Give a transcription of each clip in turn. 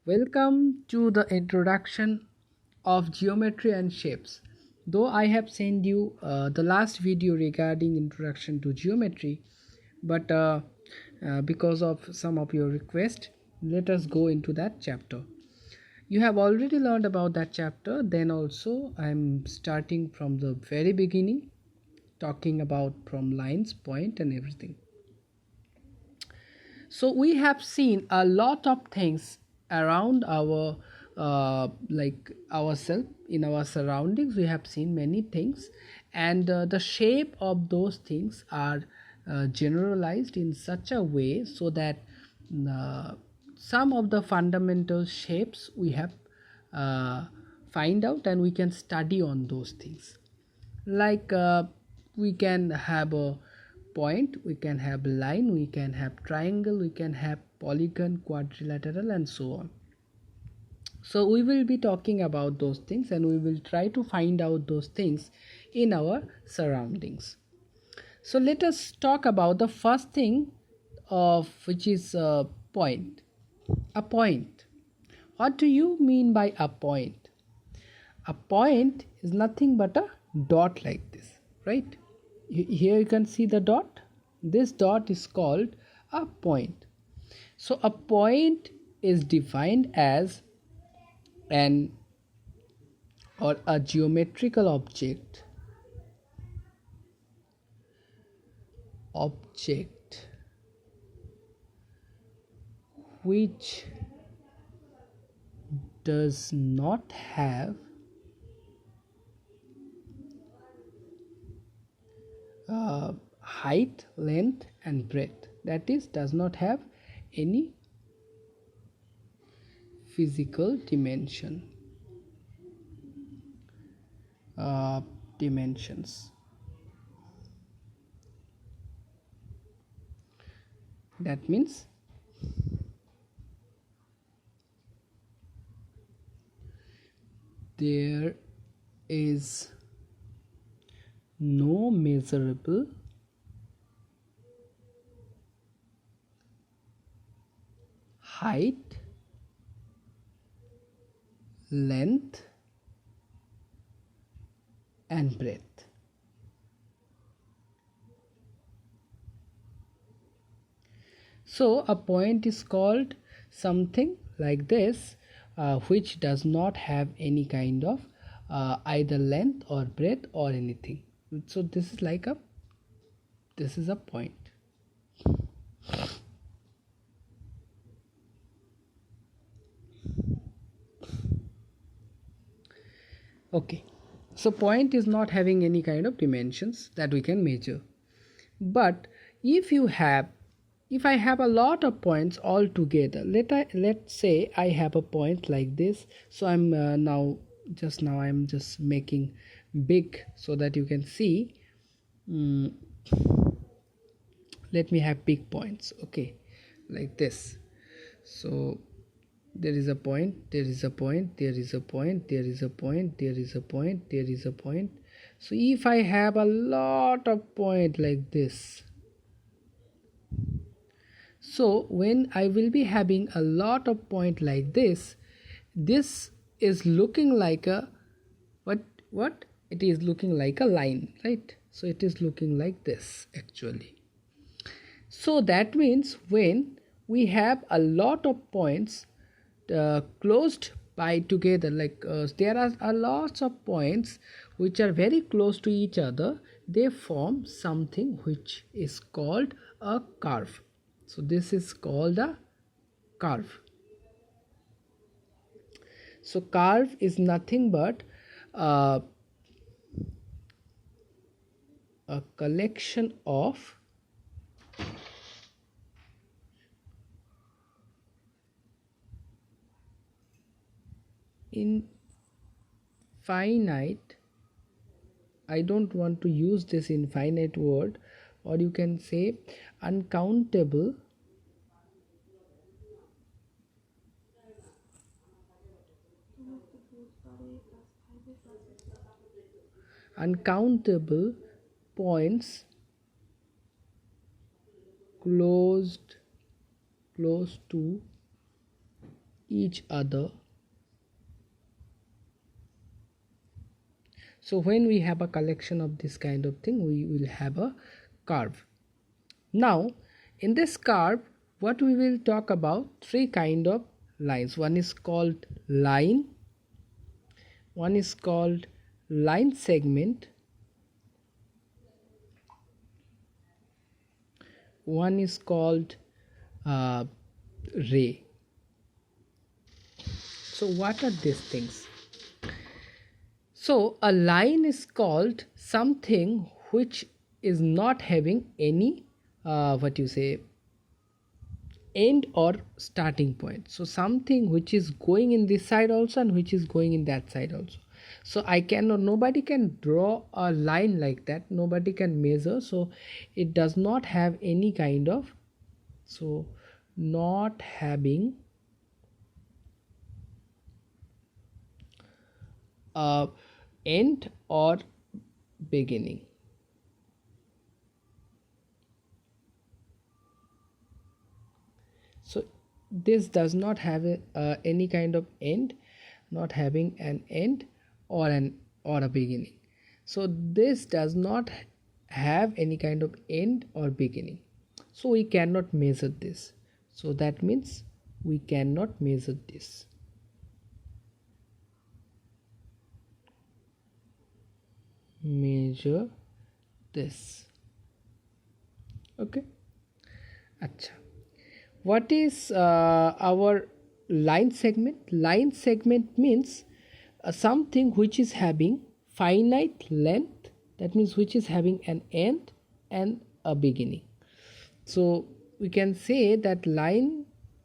Welcome to the introduction of geometry and shapes. Though I have sent you the last video regarding introduction to geometry, but because of some of your request, let us go into that chapter. You have already learned about that chapter, then also I am starting from the very beginning, talking about from lines, point, and everything. So we have seen a lot of things around our like ourselves in our surroundings. We have seen many things, and the shape of those things are generalized in such a way so that uh, some of the fundamental shapes we have uh, find out, and we can study on those things. Like we can have a point, we can have line, we can have triangle, we can have polygon, quadrilateral, and so on. So we will be talking about those things, and we will try to find out those things in our surroundings. So let us talk about the first thing of which is a point. A point, what do you mean by a point? A point is nothing but a dot like this, right? Here you can see the dot. This dot is called a point. So a point is defined as an or a geometrical object which does not have height, length, and breadth. That is, does not have any physical dimensions. That means there is no measurable height, length, and breadth. So a point is called something like this, which does not have any kind of either length or breadth or anything. So this is a point. Okay, so point is not having any kind of dimensions that we can measure. But if you have, if I have a lot of points all together, let's say I have a point like this. So I'm now I'm just making big so that you can see. mm, Let me have big points, okay, like this. So there is a point, there is a point, there is a point, there is a point, there is a point, there is a point. So if I have a lot of point like this, so when I will be having a lot of point like this is looking like a what it is looking like a line, right? So it is looking like this actually. So that means when we have a lot of points closed by together, like there are a lots of points which are very close to each other, they form something which is called a curve. So this is called a curve. So curve is nothing but uh, a collection of infinite, I don't want to use this infinite word, or you can say uncountable uncountable points closed close to each other. So when we have a collection of this kind of thing, we will have a curve. Now in this curve, what we will talk about, three kind of lines. One is called line, one is called line segment, one is called uh, ray. So what are these things? So a line is called something which is not having any what you say end or starting point. So something which is going in this side also and which is going in that side also. So I cannot, nobody can draw a line like that, nobody can measure, so it does not have any kind of, so not having a end or beginning. So this does not have any kind of end, not having an end or a beginning. So this does not have any kind of end or beginning, so we cannot measure this. So that means we cannot measure this. Measure this. Okay. Acha. What is our line segment? Line segment means something which is having finite length, that means which is having an end and a beginning. So we can say that line,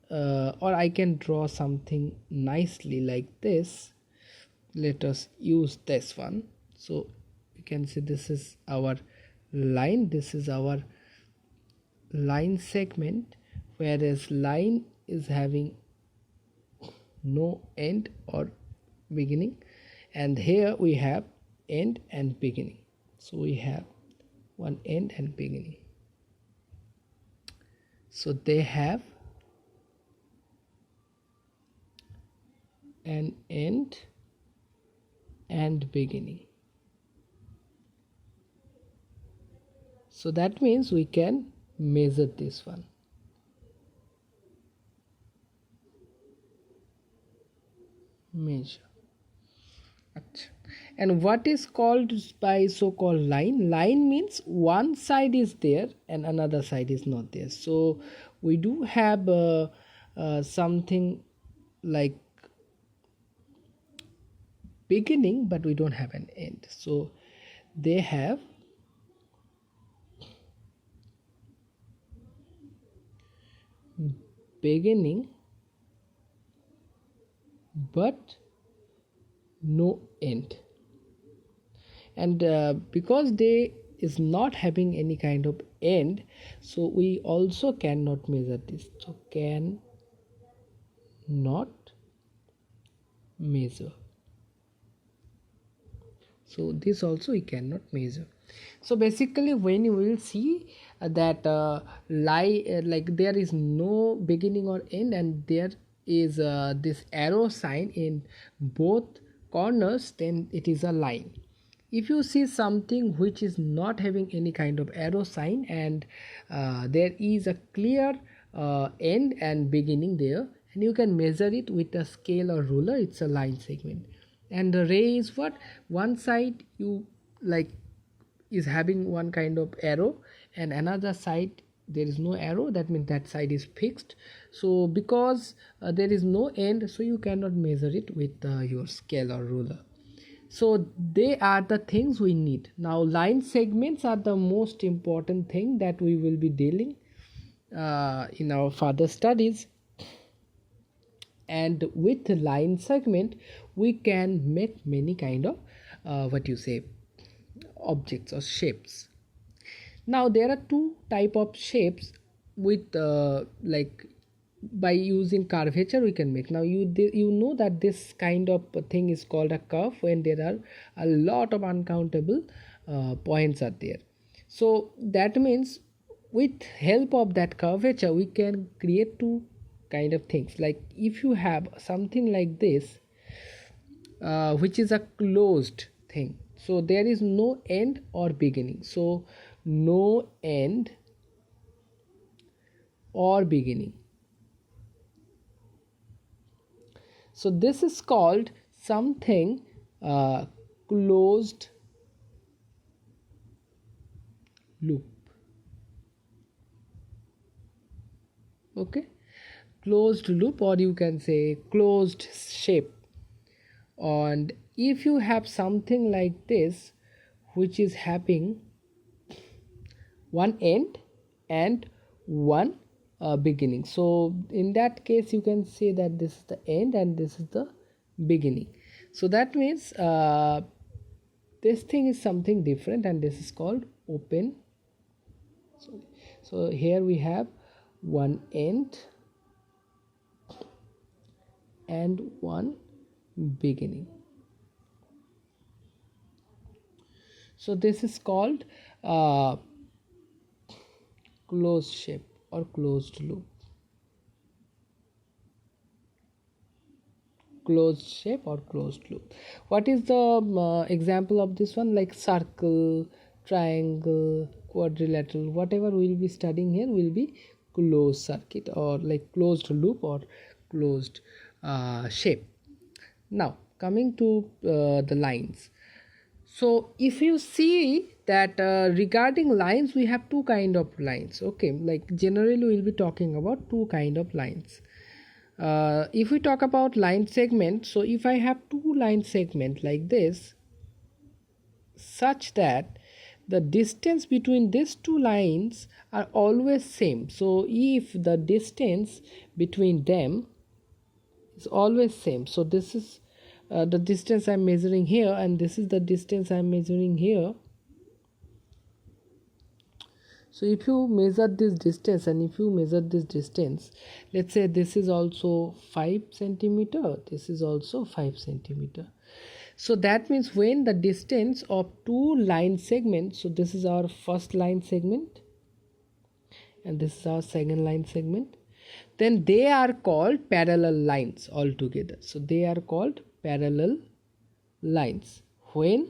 or I can draw something nicely like this. Let us use this one. So you can see this is our line, this is our line segment, whereas line is having no end or beginning, and here we have end and beginning. So we have one end and beginning. So they have an end and beginning. So that means we can measure this one. Measure. And what is called by so-called line? Line means one side is there and another side is not there. So we do have something like beginning, but we don't have an end. So they have beginning but no end. And because they is not having any kind of end, so we also cannot measure this. So can not measure. So this also we cannot measure. So basically when you will see that like there is no beginning or end, and there is this arrow sign in both corners, then it is a line. If you see something which is not having any kind of arrow sign, and there is a clear end and beginning there, and you can measure it with a scale or ruler, it's a line segment. And the ray is what? One side you like is having one kind of arrow, and another side there is no arrow, that means that side is fixed. So because there is no end, so you cannot measure it with your scale or ruler. So they are the things we need. Now line segments are the most important thing that we will be dealing in our further studies. And with the line segment we can make many kind of what you say objects or shapes. Now there are two type of shapes with like by using curvature we can make. Now you know that this kind of thing is called a curve when there are a lot of uncountable points are there. So that means with help of that curvature we can create two kind of things. Like if you have something like this, which is a closed thing, so there is no end or beginning. So no end or beginning. So this is called something closed loop. Okay, closed loop, or you can say closed shape. And if you have something like this, which is having one end and one beginning, so in that case you can say that this is the end and this is the beginning. So that means this thing is something different, and this is called open. So here we have one end and one beginning. So this is called closed shape or closed loop. Closed shape or closed loop. What is the example of this one? Like circle, triangle, quadrilateral, whatever we'll be studying here will be closed circuit, or like closed loop or closed shape. Now coming to the lines. So if you see that regarding lines, we have two kind of lines. Okay, like generally we'll be talking about two kind of lines. If we talk about line segment, so if I have two line segment like this, such that the distance between these two lines are always same. So if the distance between them is always same, so this is the distance I'm measuring here, and this is the distance I'm measuring here. So if you measure this distance and if you measure this distance, let's say this is also 5 centimeter, this is also 5 centimeter. So that means when the distance of two line segments, so this is our first line segment and this is our second line segment, then they are called parallel lines altogether. So they are called parallel lines when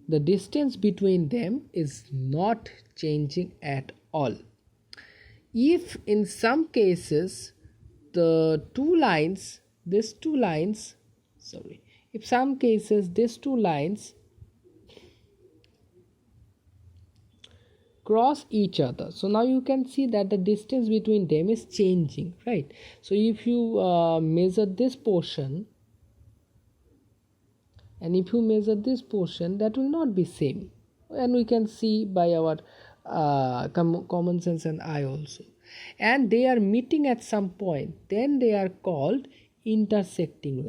the distance between them is not changing at all. If in some cases the two lines, these two lines, if some cases these two lines cross each other, so now you can see that the distance between them is changing, right? So if you measure this portion and if you measure this portion, that will not be same, and we can see by our common sense and eye also, and they are meeting at some point, then they are called intersecting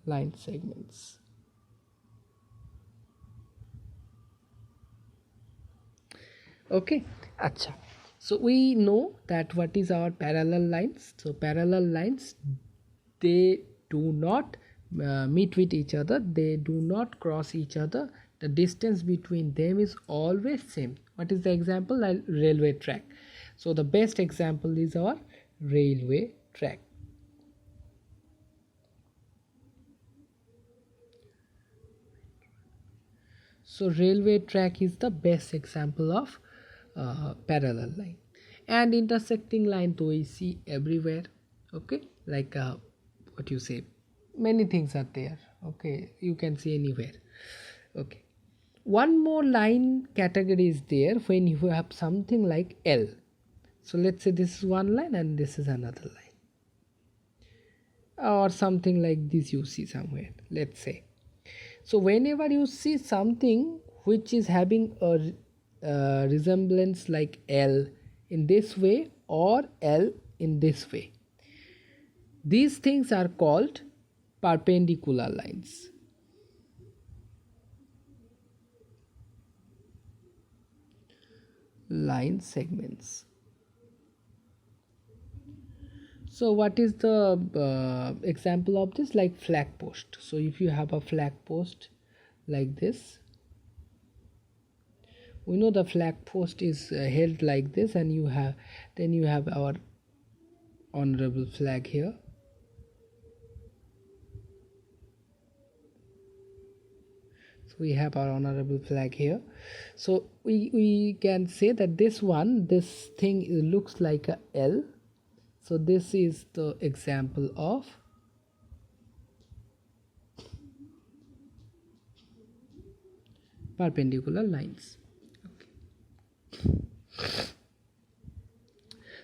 line segments. Okay, acha. So we know that what is our parallel lines. So parallel lines, they do not meet with each other, they do not cross each other, the distance between them is always same. What is the example? Like railway track. So the best example is our railway track. So railway track is the best example of parallel line. And intersecting line to we see everywhere. Okay, like what you say, many things are there. Okay, you can see anywhere. Okay, one more line category is there when you have something like L. So let's say this is one line and this is another line, or something like this you see somewhere, let's say. So whenever you see something which is having a resemblance like L in this way or L in this way, these things are called perpendicular lines. Line segments. So what is the example of this? Like flag post. So if you have a flag post like this, We know the flag post is held like this, and you have our honorable flag here. So we have our honorable flag here. So we can say that this thing looks like a L. So this is the example of perpendicular lines.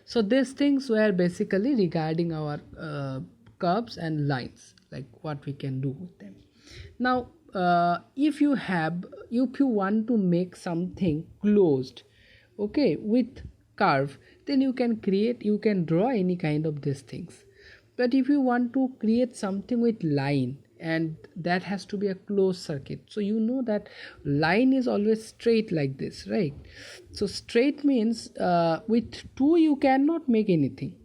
So these things were basically regarding our curves and lines, like what we can do with them. Now if you want to make something closed, okay, with curve, then you can draw any kind of these things. But if you want to create something with line, and that has to be a closed circuit, so you know that line is always straight like this, right? So straight means with two you cannot make anything.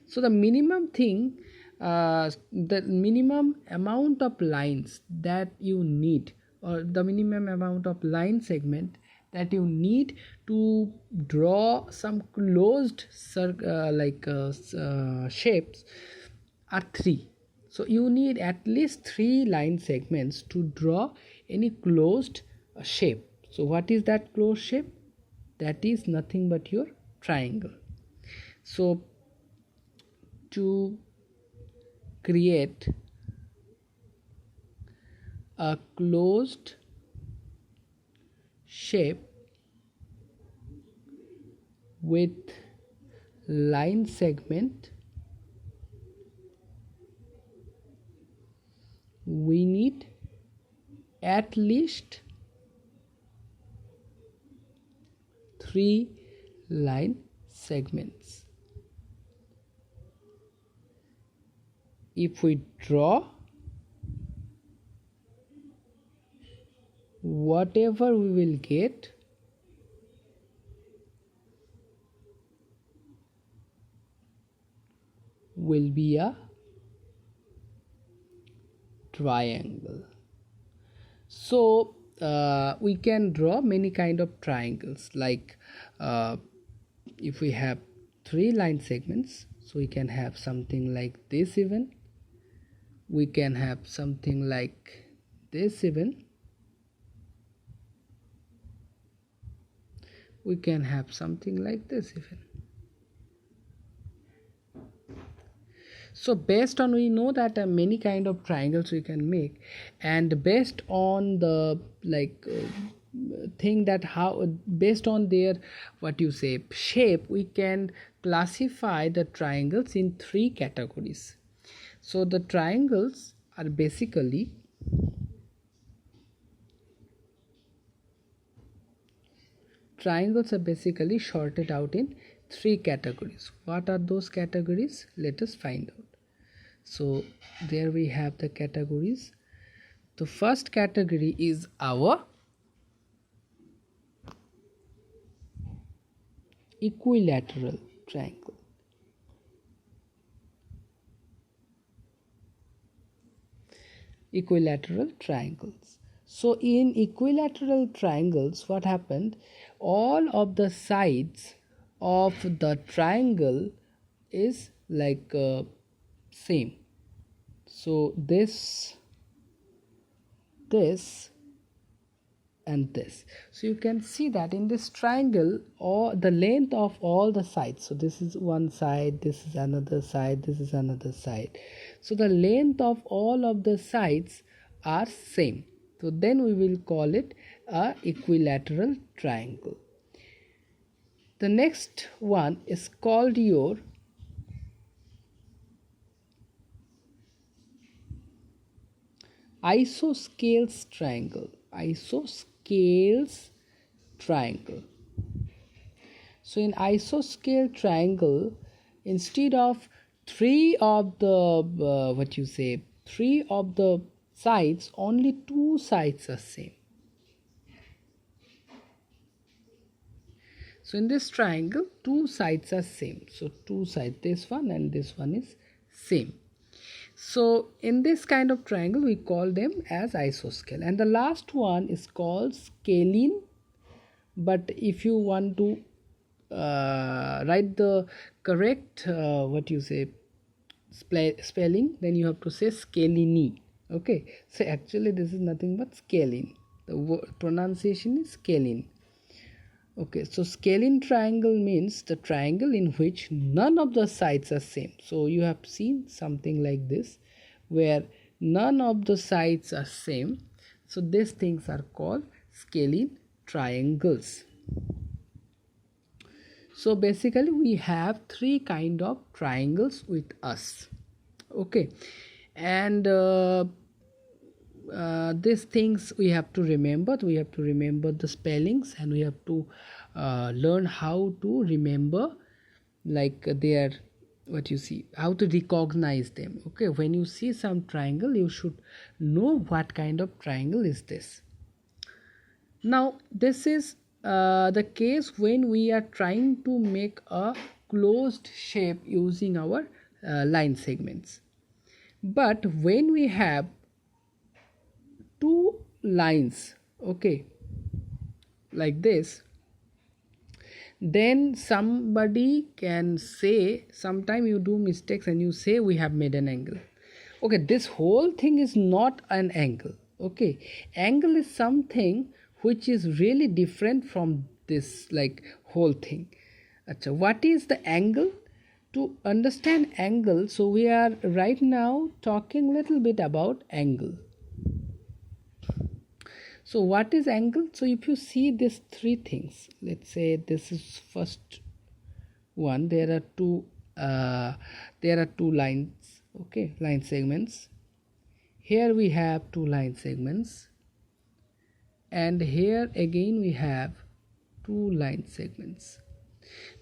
So the minimum thing, the minimum amount of lines that you need, or the minimum amount of line segment that you need to draw some closed shapes are 3. So you need at least 3 line segments to draw any closed shape. So what is that closed shape? That is nothing but your triangle. So to create a closed shape with line segment, we need at least 3 line segments. If we draw, whatever we will get will be a triangle. So we can draw many kind of triangles, like if we have 3 line segments, so we can have something like this, even we can have something like this, even we can have something like this even. So based on, we know that many kind of triangles we can make, and based on the thing that how, based on their shape, we can classify the triangles in 3 categories. So the triangles are basically sorted out in 3 categories. What are those categories? Let us find out. So there we have the categories. The first category is our equilateral triangle. Equilateral triangles. So in equilateral triangles, what happened? All of the sides of the triangle is same. So this and this. So you can see that in this triangle, or the length of all the sides, so this is one side, this is another side, this is another side, so the length of all of the sides are same. So then we will call it a equilateral triangle. The next one is called your isosceles triangle. Isosceles triangle. So in isosceles triangle, instead of 3 of the 3 of the sides, only 2 sides are same. So in this triangle, 2 sides are same. So 2 sides, this one and this one is same. So in this kind of triangle, we call them as isosceles. And the last one is called scalene but if you want to write the correct what you say spelling, then you have to say scalene. Okay, so actually this is nothing but scalene. The pronunciation is scalene. Okay, so scalene triangle means the triangle in which none of the sides are same. So you have seen something like this where none of the sides are same. So these things are called scalene triangles. So basically we have three kind of triangles with us. Okay, and these things we have to remember. We have to remember the spellings, and we have to learn how to remember like their what you see, how to recognize them. Okay, when you see some triangle, you should know what kind of triangle is this. Now this is the case when we are trying to make a closed shape using our line segments. But when we have two lines, okay, like this, then somebody can say, sometime you do mistakes and you say we have made an angle. Okay, this whole thing is not an angle. Okay, angle is something which is really different from this like whole thing. Achha, what is the angle? To understand angle, so we are right now talking little bit about angle. So what is angle? So if you see these three things, let's say this is first one, there are two lines, okay, line segments. Here we have two line segments, and here again we have two line segments.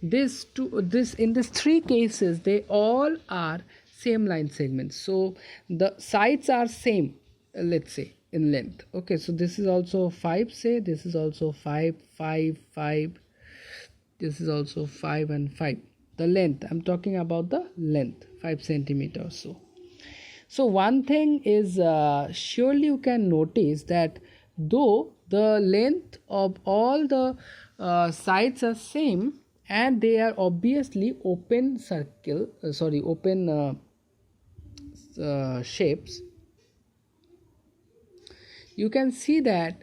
In these three cases, they all are same line segments. So the sides are same, let's say in length. Okay, so this is also 5, say this is also 5, 5, 5, this is also 5 and 5. The length, I'm talking about the length, 5 centimeters or so. So one thing is surely you can notice that though the length of all the sides are same, and they are obviously open circle, open shapes, you can see that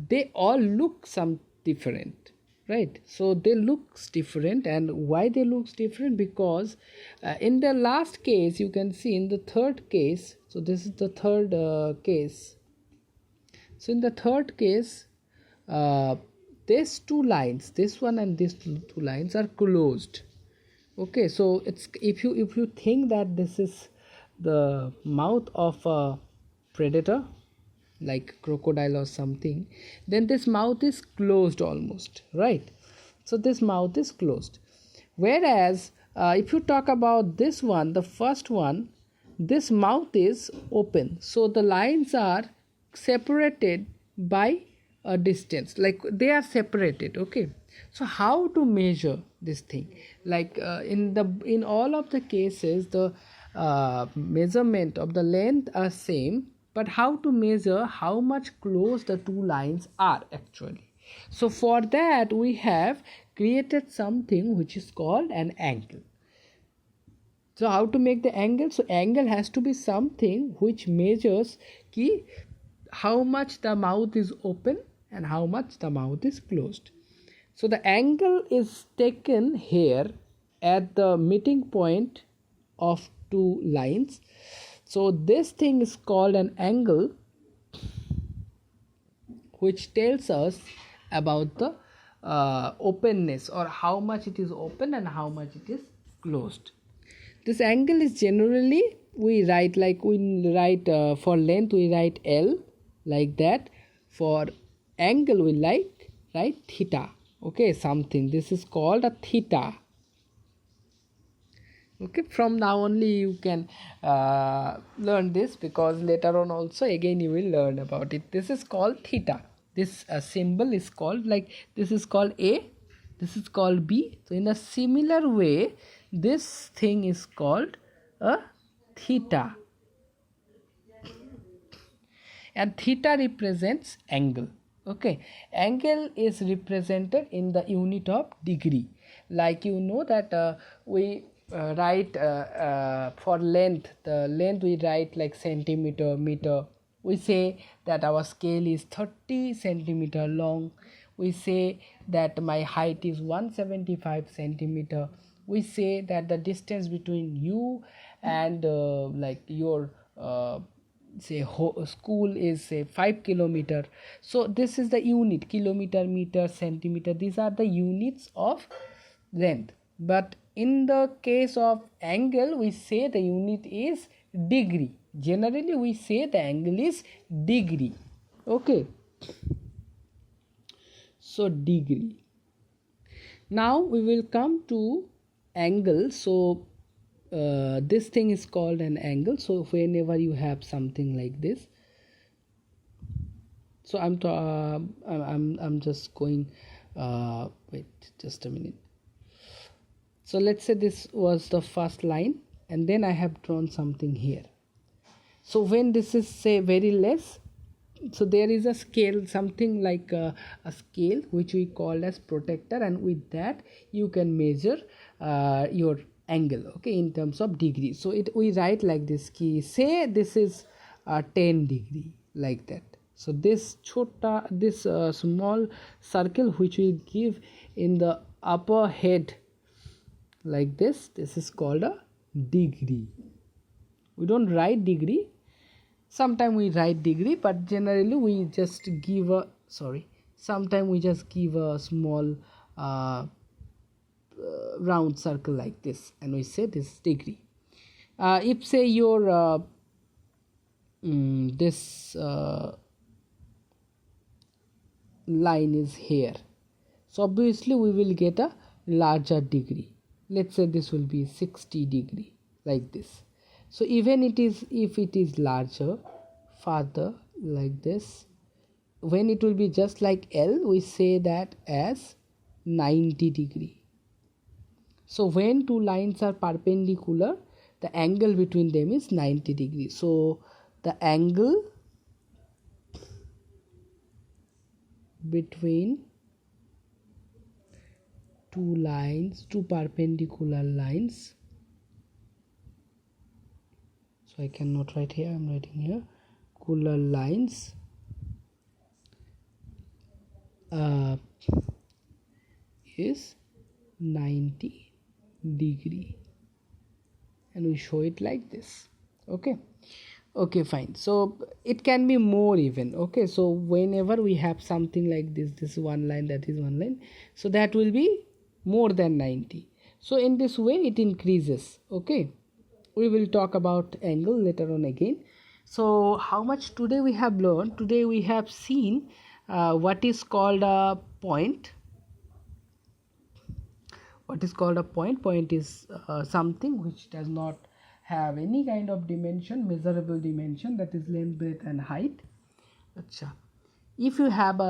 they all look some different, right? So they looks different, and why they looks different? Because in the last case, you can see in the third case, so this is the third case. So in the third case, these two lines, this one and these two lines are closed. Okay, so it's if you think that this is the mouth of a predator like crocodile or something, then this mouth is closed almost, right? So this mouth is closed. Whereas if you talk about this one, the first one, this mouth is open, so the lines are separated by a distance, like they are separated. Okay, so how to measure this thing? Like in all of the cases, the measurement of the length are same, but how to measure how much close the two lines are actually? So for that we have created something which is called an angle. So how to make the angle? So angle has to be something which measures how much the mouth is open and how much the mouth is closed. So the angle is taken here at the meeting point of two lines. So this thing is called an angle, which tells us about the openness, or how much it is open and how much it is closed. This angle is generally we write for length we write L like that. For angle we write theta. Okay, something, this is called a theta. Okay, from now only you can learn this, because later on also again you will learn about it. This is called theta. This symbol is called, like this is called A, this is called B. So in a similar way, this thing is called a theta, and theta represents angle. Okay, angle is represented in the unit of degree. Like you know that we write for length, the length we write like centimeter, meter. We say that our scale is 30 centimeter long. We say that my height is 175 centimeter. We say that the distance between you and like your say school is say 5 kilometer. So this is the unit: kilometer, meter, centimeter. These are the units of length. But in the case of angle, we say the unit is degree. Generally we say the angle is degree. Okay, so degree. Now we will come to angle. So this thing is called an angle. So whenever you have something like this, so I'm just going wait just a minute. So let's say this was the first line, and then I have drawn something here. So when this is say very less, so there is a scale, something like a scale which we call as protractor, and with that you can measure your angle, okay, in terms of degree. So it we write like this key, say this is 10 degree, like that. So this chota, this small circle which we give in the upper head like this is called a degree. We don't write degree, sometimes we write degree, but generally we just give a sometimes we just give a small round circle like this, and we say this degree. If say your this line is here, so obviously we will get a larger degree. Let's say this will be 60 degree, like this. So even it is, if it is larger farther like this, when it will be just like L, we say that as 90 degree. So when two lines are perpendicular, the angle between them is 90 degrees. So the angle between two lines, two perpendicular lines, so I cannot write here, I'm writing here, cooler lines is 90 degree, and we show it like this. Okay, fine. So it can be more even. Okay, so whenever we have something like this one line, that is one line, so that will be more than 90. So in this way it increases. Okay, we will talk about angle later on again. So how much today we have learned? Today we have seen what is called a point. What is called a point? Point is something which does not have any kind of dimension, measurable dimension, that is length, breadth and height. Achha. If you have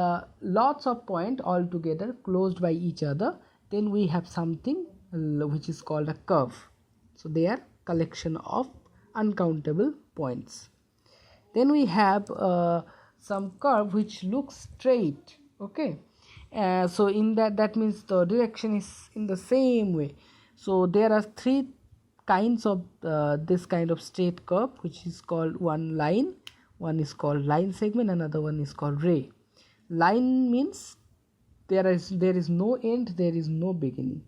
lots of point all together closed by each other, then we have something which is called a curve. So they are collection of uncountable points. Then we have some curve which looks straight. Okay, so in that means the direction is in the same way. So there are three kinds of this kind of straight curve, which is called one line, one is called line segment, another one is called ray. Line means there is no end, there is no beginning.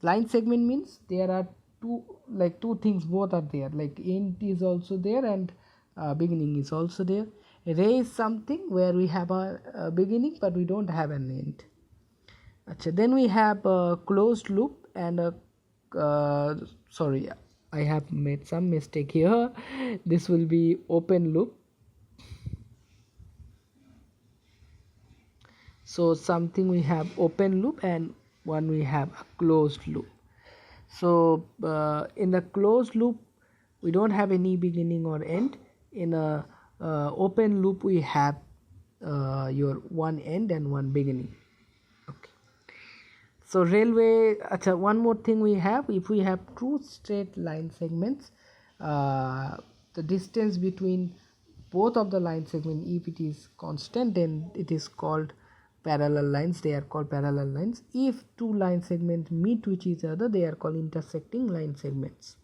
Line segment means there are two things, both are there, like end is also there and beginning is also there. Ray is something where we have a beginning but we don't have an end. Achha, then we have a closed loop and a sorry, I have made some mistake here. This will be open loop. So something we have open loop and one we have a closed loop. So in the closed loop we don't have any beginning or end. In a open loop we have your one end and one beginning. Okay, so railway. Achha, one more thing we have, if we have two straight line segments, the distance between both of the line segment, if it is constant, then it is called parallel lines. They are called parallel lines. If two line segments meet with each other, they are called intersecting line segments.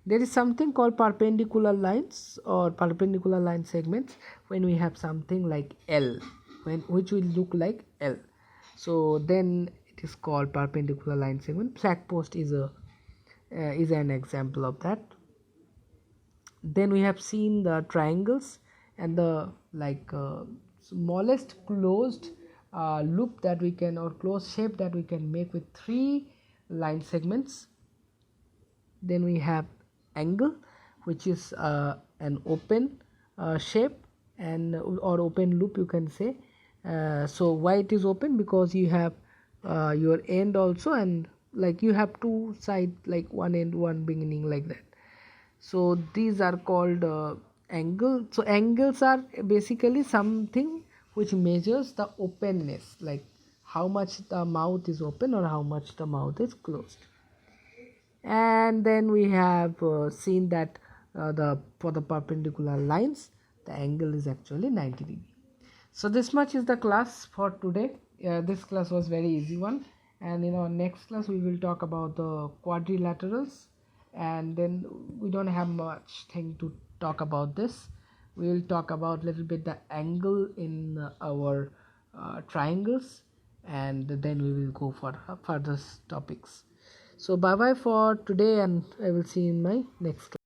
There is something called perpendicular lines or perpendicular line segments when we have something like L, which will look like L. So then it is called perpendicular line segment. Flag post is an example of that. Then we have seen the triangles and the smallest closed loop that we can, or closed shape that we can make with three line segments. Then we have angle, which is an open shape and or open loop, you can say. So why it is open? Because you have your end also, and like you have two sides, like one end, one beginning, like that. So these are called angle. So angles are basically something which measures the openness, like how much the mouth is open or how much the mouth is closed. And then we have seen that for the perpendicular lines, the angle is actually 90 degree. So this much is the class for today. This class was very easy one, and in our next class we will talk about the quadrilaterals, and then we don't have much thing to talk about this. We will talk about little bit the angle in our triangles, and then we will go for further topics. So bye bye for today, and I will see you in my next class.